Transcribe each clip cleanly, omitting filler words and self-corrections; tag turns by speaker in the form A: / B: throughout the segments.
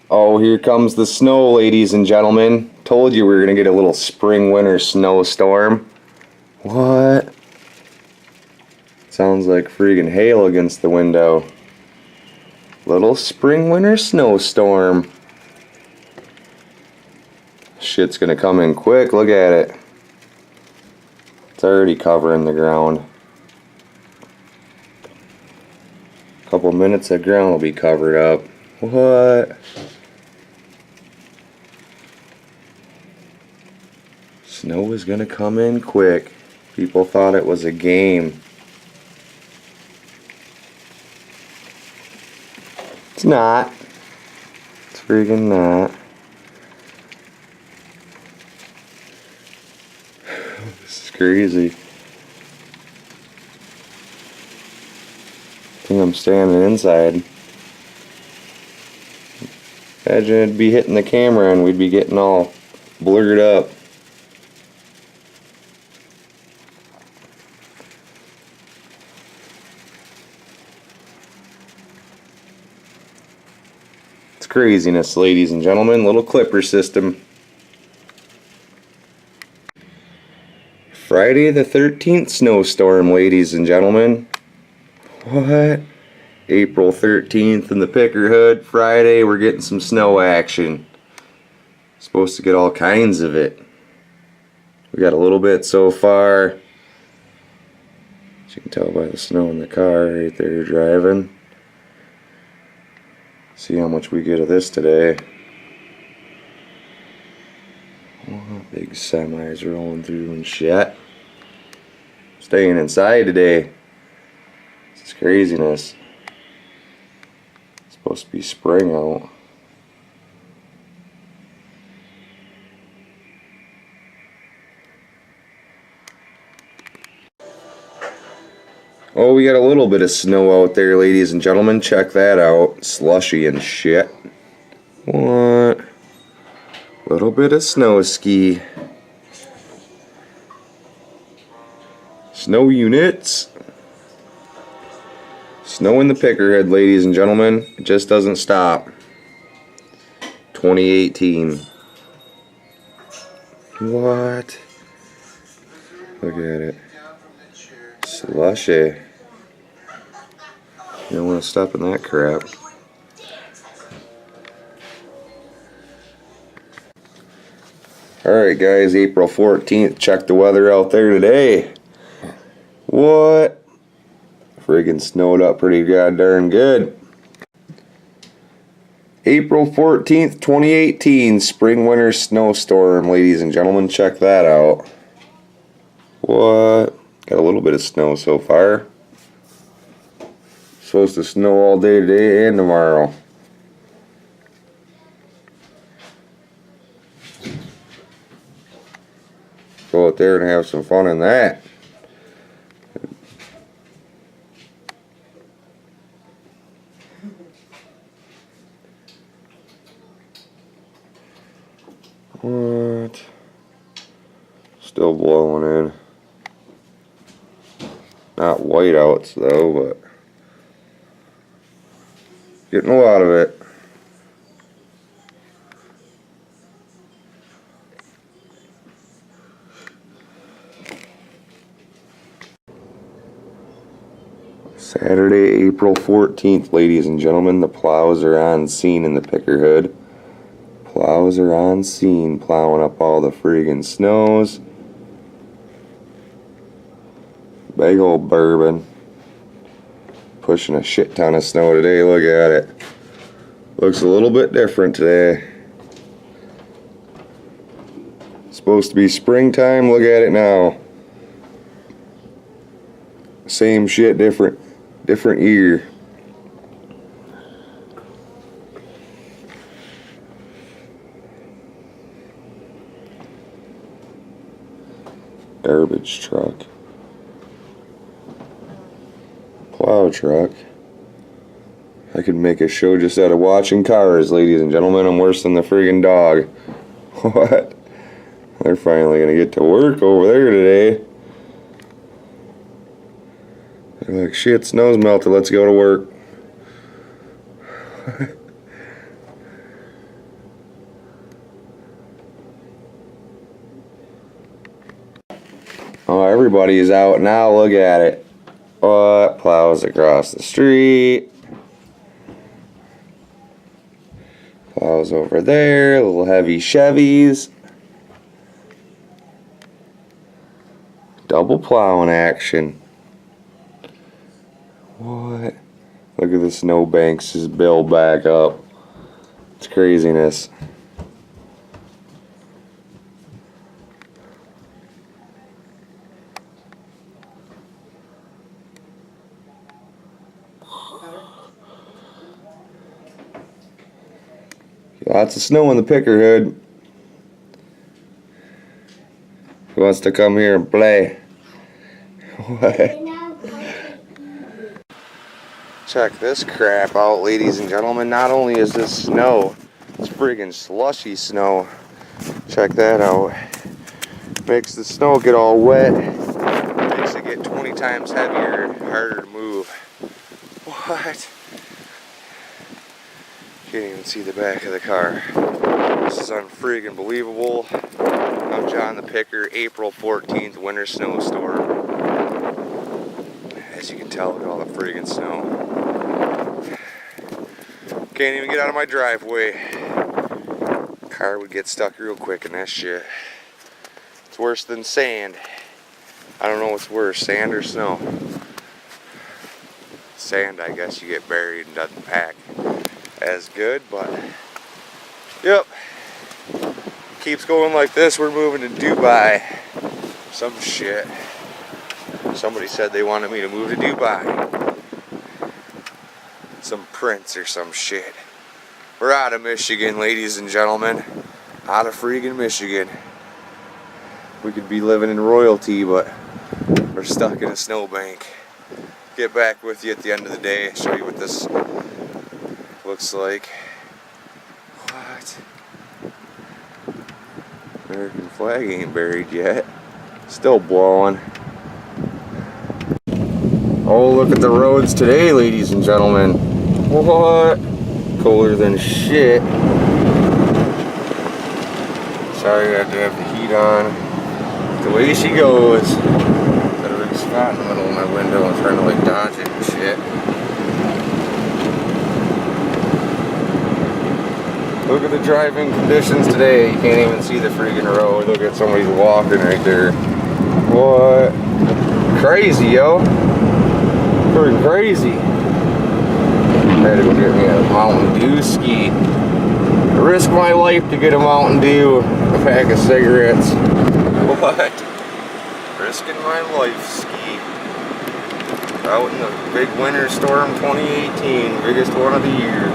A: Oh, here comes the snow, ladies and gentlemen. Told you we were going to get a little spring-winter snowstorm. What? Sounds like freaking hail against the window. Little spring-winter snowstorm. Shit's going to come in quick. Look at it. It's already covering the ground. A couple minutes, the ground will be covered up. What? Snow is gonna come in quick. People thought it was a game. It's not. It's freaking not. This is crazy. I think I'm standing inside. Imagine it'd be hitting the camera and we'd be getting all blurred up. It's craziness, ladies and gentlemen. Little clipper system. Friday the 13th snowstorm, ladies and gentlemen. What? April 13th in the Pickerhood. Friday, we're getting some snow action. Supposed to get all kinds of it. We got a little bit so far. As you can tell by the snow in the car right there driving. See how much we get of this today. Oh, big semis rolling through and shit. Staying inside today. It's craziness. It's supposed to be spring out. Oh, we got a little bit of snow out there, ladies and gentlemen. Check that out. Slushy and shit. What? Little bit of snow ski. Snow units. Snow in the Pickerhead, ladies and gentlemen. It just doesn't stop. 2018. What? Look at it. Slushy. You don't want to step in that crap. Alright guys, April 14th. Check the weather out there today. What? Friggin' snowed up pretty goddamn good. April 14th, 2018. Spring-winter snowstorm, ladies and gentlemen. Check that out. What? Got a little bit of snow so far. Supposed to snow all day today and tomorrow. Go out there and have some fun in that. What? Still blowing in. Not whiteouts though, but getting a lot of it. Saturday, April 14th, ladies and gentlemen. The plows are on scene in the Pickerhood. Plows are on scene, plowing up all the friggin' snows. Big old bourbon. Pushing a shit ton of snow today. Look at it. Looks a little bit different today. Supposed to be springtime. Look at it now. Same shit, different year. Garbage truck. Plow truck. I could make a show just out of watching cars, ladies and gentlemen. I'm worse than the friggin' dog. What? They're finally gonna get to work over there today. They're like, shit, snow's melted, let's go to work. Everybody's out now. Look at it. What? Plows across the street. Plows over there. Little heavy Chevys. Double plowing action. What? Look at the snowbanks just build back up. It's craziness. Lots of snow in the picker hood. Who wants to come here and play? What? Check this crap out, ladies and gentlemen. Not only is this snow, it's friggin' slushy snow. Check that out. Makes the snow get all wet. Makes it get 20 times heavier and harder to move. What? Can't even see the back of the car. This is unfriggin' believable. I'm John the Picker. April 14th, winter snowstorm. As you can tell, look at all the friggin' snow. Can't even get out of my driveway. Car would get stuck real quick in that shit. It's worse than sand. I don't know what's worse, sand or snow. Sand, I guess you get buried and doesn't pack as good, but yep. Keeps going like this. We're moving to Dubai. Some shit. Somebody said they wanted me to move to Dubai. Some prince or some shit. We're out of Michigan, ladies and gentlemen. Out of freaking Michigan. We could be living in royalty, but we're stuck in a snowbank. Get back with you at the end of the day. Show you what this looks like. What? American flag ain't buried yet. Still blowing. Oh, look at the roads today, ladies and gentlemen. What? Colder than shit. Sorry I had to have the heat on. The way she goes. Got a big spot in the middle of my window. I'm trying to like dodge it and shit. Look at the driving conditions today. You can't even see the freaking road. Look at somebody's walking right there. What? Crazy, yo. Pretty crazy. I had to go get me a Mountain Dew ski. I risked my life to get a Mountain Dew, a pack of cigarettes. What? Risking my life ski. Out in the big winter storm 2018, biggest one of the year.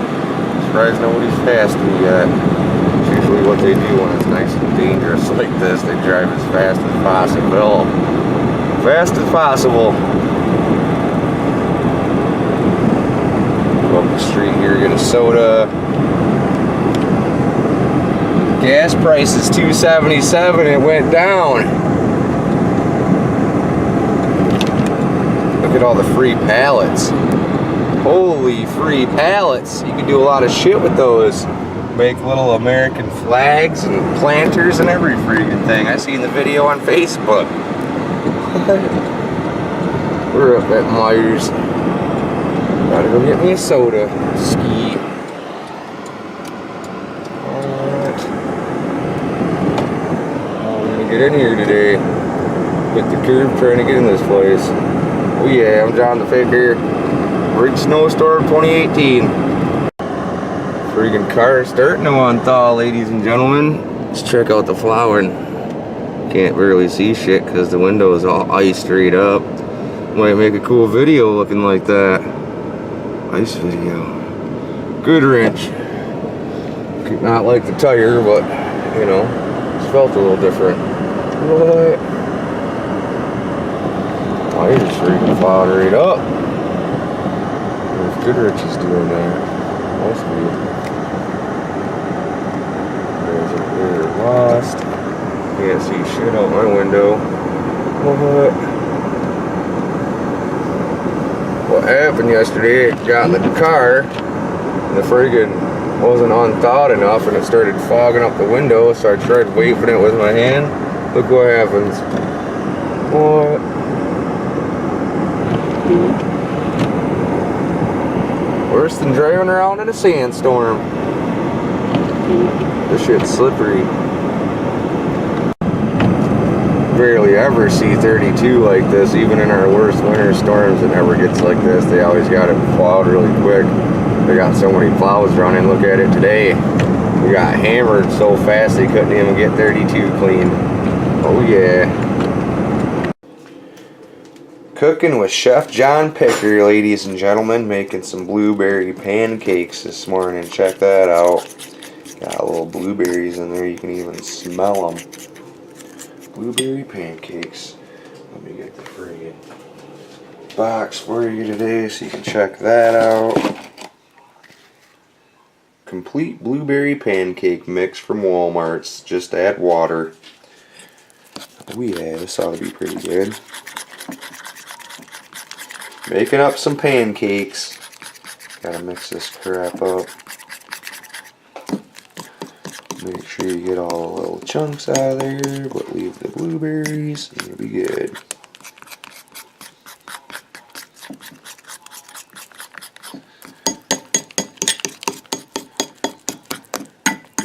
A: Surprised nobody's passed me yet. It's usually what they do when it's nice and dangerous like this. They drive as fast as possible. Fast as possible. Go up the street here, get a soda. Gas price is $2.77. It went down. Look at all the free pallets. Holy free pallets. You can do a lot of shit with those. Make little American flags and planters and every freaking thing. I seen the video on Facebook. We're up at Myers. Gotta go get me a soda. Ski. Alright. I'm gonna get in here today. Hit the curb trying to get in this place. Oh yeah, I'm John the Picker. Big snowstorm 2018. Freaking car starting to unthaw, ladies and gentlemen. Let's check out the flowering. Can't barely see shit because the window is all iced straight up. Might make a cool video looking like that. Ice video. Good wrench. Not like the tire, but you know, it's felt a little different. What? Oh, you're just freaking plowed right up. If Goodrich is doing that, must be. There's a clear lost. Can't see shit out my window. What happened yesterday? I got in the car, and the friggin' wasn't unthawed enough, and it started fogging up the window. So I tried waving it with my hand. Look what happens. What? Worse than driving around in a sandstorm. This shit's slippery. Barely ever see 32 like this. Even in our worst winter storms, it never gets like this. They always got it plowed really quick. They got so many plows running. Look at it today. We got hammered so fast they couldn't even get 32 clean. Oh yeah. Cooking with Chef John Picker, ladies and gentlemen, making some blueberry pancakes this morning. Check that out. Got little blueberries in there, you can even smell them. Blueberry pancakes. Let me get the friggin' box for you today so you can check that out. Complete blueberry pancake mix from Walmart's. Just add water. Oh yeah, this ought to be pretty good. Making up some pancakes. Gotta mix this crap up. Make sure you get all the little chunks out of there, but leave the blueberries, and you'll be good.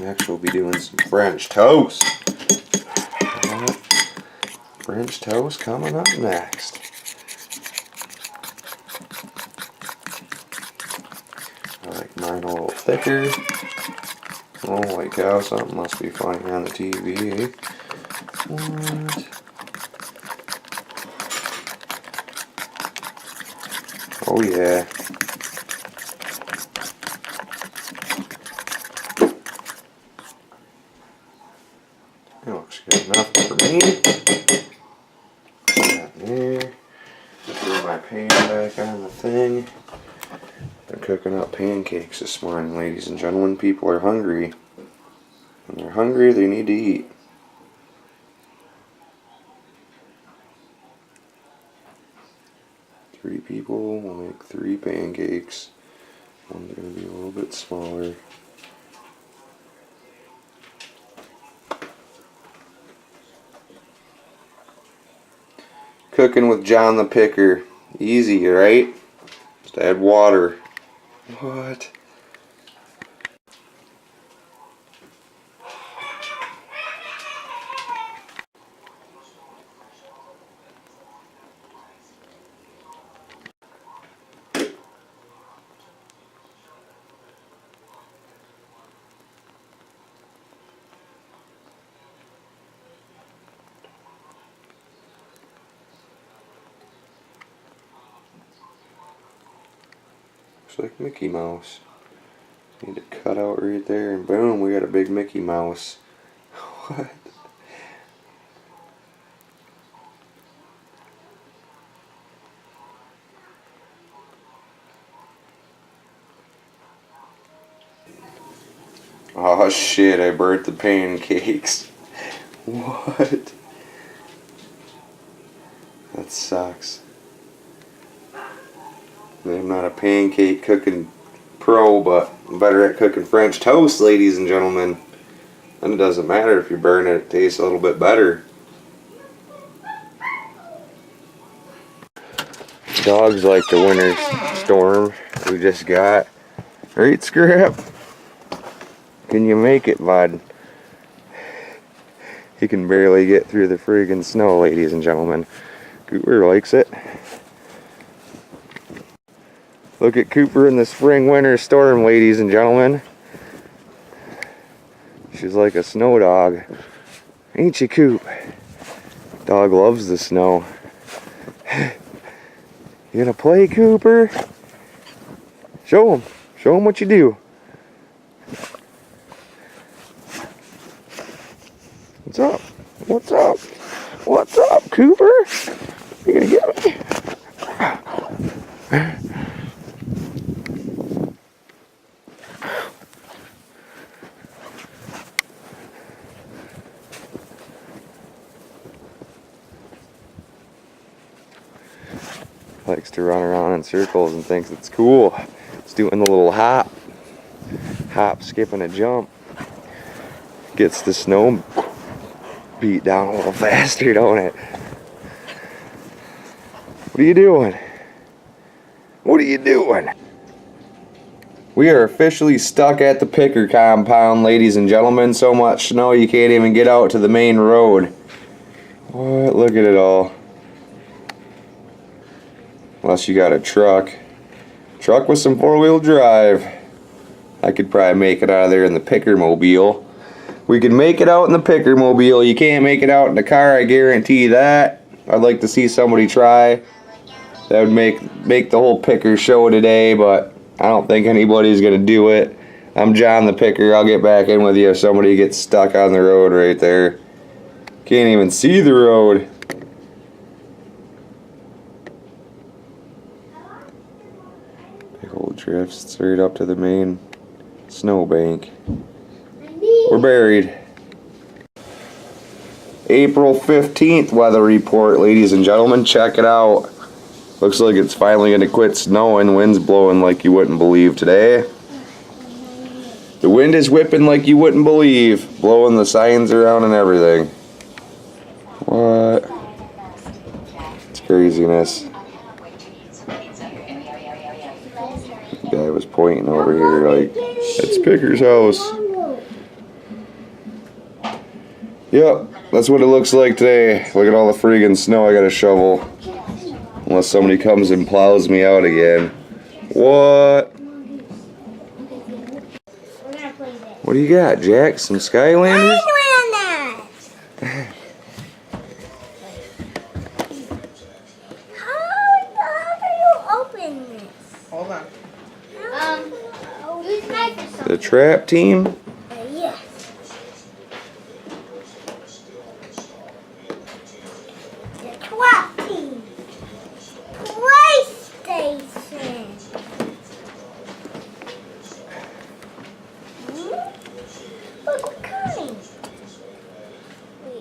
A: Next we'll be doing some French toast. French toast coming up next. I like mine a little thicker. Holy cow, something must be funny on the TV. What? Oh yeah. That looks good enough for me. Put that in there. Throw my pan back on the thing. Been cooking up pancakes this morning, ladies and gentlemen. People are hungry. When they're hungry, they need to eat. Three people will make 3 pancakes. One's going to be a little bit smaller. Cooking with John the Picker. Easy, right? Just add water. What? Looks like Mickey Mouse. Need to cut out right there and boom, we got a big Mickey Mouse. What? Oh shit, I burnt the pancakes. What? That sucks. I'm not a pancake cooking pro, but I'm better at cooking French toast, ladies and gentlemen. And it doesn't matter if you burn it, it tastes a little bit better. Dogs like the winter storm we just got. Right, Scrap? Can you make it, bud? He can barely get through the friggin' snow, ladies and gentlemen. Cooper likes it. Look at Cooper in the spring-winter storm, ladies and gentlemen. She's like a snow dog. Ain't you, Coop? Dog loves the snow. You gonna play, Cooper? Show him. Show him what you do. What's up? What's up? What's up, Cooper? You gonna get me? Likes to run around in circles and thinks it's cool. It's doing the little hop, skip, and a jump. Gets the snow beat down a little faster, don't it? What are you doing? What are you doing? We are officially stuck at the picker compound, ladies and gentlemen. So much snow you can't even get out to the main road. What? Look at it all. Unless you got a truck. Truck with some four-wheel drive. I could probably make it out of there in the picker mobile. We could make it out in the picker mobile. You can't make it out in the car, I guarantee you that. I'd like to see somebody try. That would make the whole picker show today, but I don't think anybody's gonna do it. I'm John the Picker. I'll get back in with you if somebody gets stuck on the road right there. Can't even see the road. Big old drifts straight up to the main snowbank. We're buried. April 15th weather report, ladies and gentlemen. Check it out. Looks like it's finally going to quit snowing. Wind's blowing like you wouldn't believe today. The wind is whipping like you wouldn't believe. Blowing the signs around and everything. What? It's craziness. The guy was pointing over here like, it's Picker's house. Yep, that's what it looks like today. Look at all the friggin' snow I gotta shovel. Unless somebody comes and plows me out again. What? What do you got, Jack? Some Skylanders?
B: How do you open this?
C: Hold on.
B: Use knife or something.
A: The Trap Team?
B: Yes. The Trap Team. PlayStation. Look what kind.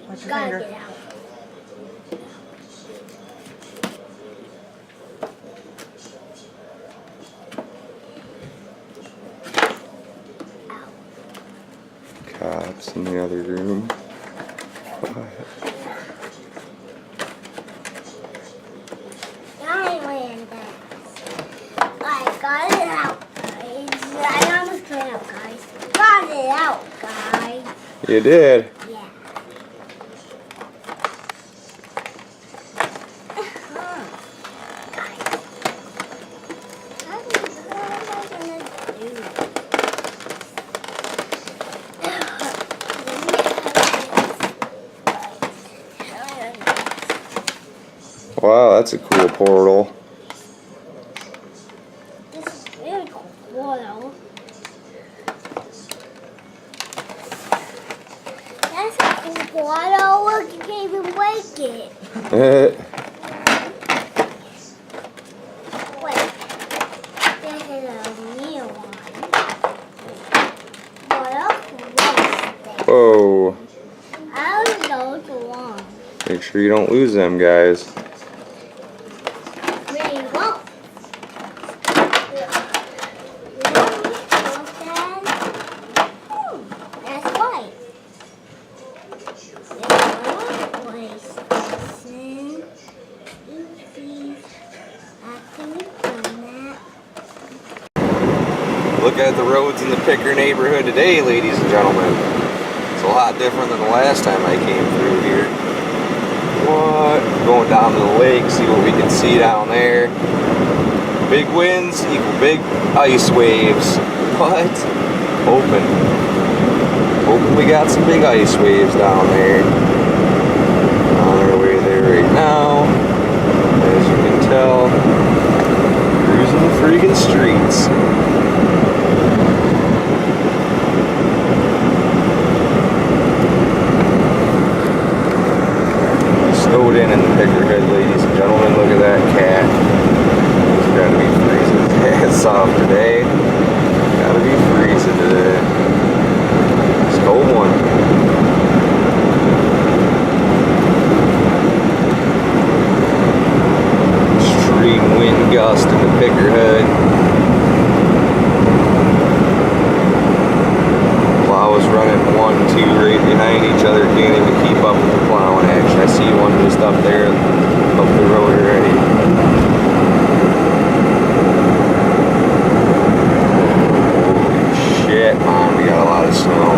C: Watch your
B: Gotta
C: finger.
B: get out.
A: Cops in the other room.
B: I got it out, guys. I almost got it out, guys. Got it out, guys.
A: You did?
B: Yeah.
A: Wow, that's a cool portal.
B: This is very cool. Wow. That's a cool portal. Look, you can't even break it. Wait. This is a new one. What else?
A: Whoa.
B: I don't know the one.
A: Make sure you don't lose them, guys.
B: We won't. That's right.
A: Look at the roads in the Picker neighborhood today, ladies and gentlemen. It's a lot different than the last time I came through here. What? Going down to the lake, see what we can see down there. Big winds equal big ice waves. What? Hoping we got some big ice waves down there. On our way there right now. As you can tell, cruising the freaking streets. Snowed in the Pickerhead, ladies and gentlemen. Look at that cat. He's gotta be freezing his ass off today. Gotta be freezing today. It's a cold one. Extreme wind gust in the Pickerhead. Plows running 1, 2 right behind each other. Can't even keep up with the plowing action. I see one just up there, up the road already. that mound, we got a lot of snow.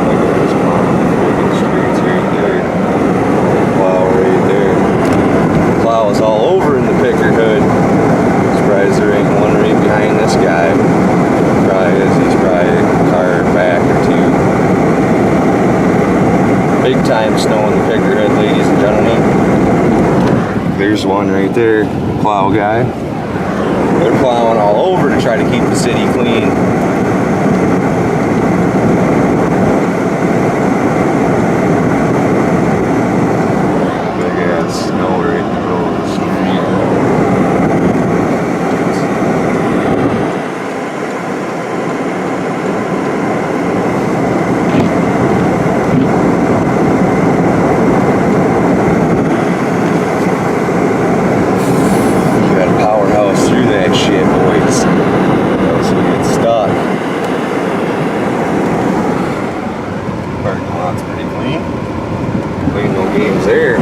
A: Look at this mound, freaking streets right there. Plow right there. Plow is all over in the picker hood. Surprised there ain't one right behind this guy. Probably is, he's probably a car back or two. Big time snow in the picker hood, ladies and gentlemen. There's one right there, plow guy. They're plowing all over to try to keep the city clean. Big ass snow right in the middle of the street. You got a powerhouse through that shit, boys. Else we get stuck. Parking lot's pretty clean. Ain't no games there.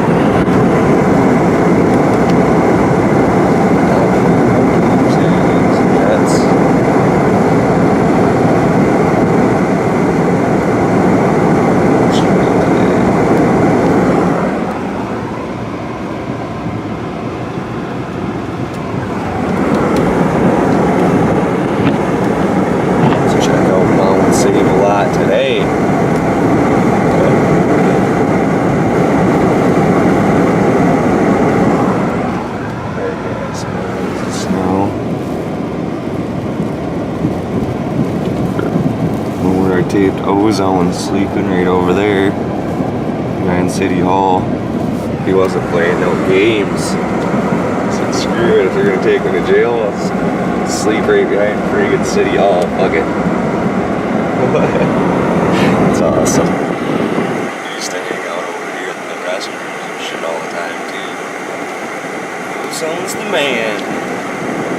A: Today. There guys, snow. Where I taped ozone sleeping right over there behind City Hall. He wasn't playing no games. I said screw it, if they're gonna take me to jail, I'll sleep right behind freaking City Hall. Fuck it. It's awesome. We used to hang out over here in the restrooms and shit all the time too. Ozone's the man.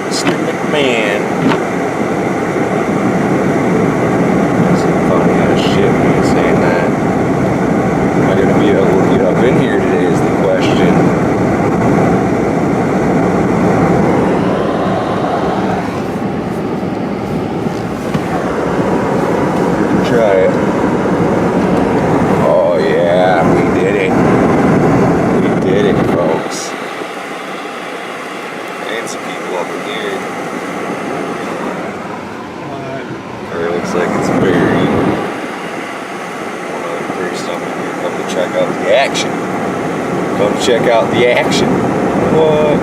A: Mr. McMahon. Some funny ass shit when you're saying that. Am I gonna be able to get up in here today is the question. Try it. Oh yeah, we did it. We did it, folks. And some people up in here. What? Or it looks like it's buried. One of the first up in here. Come to check out the action. Come check out the action. What?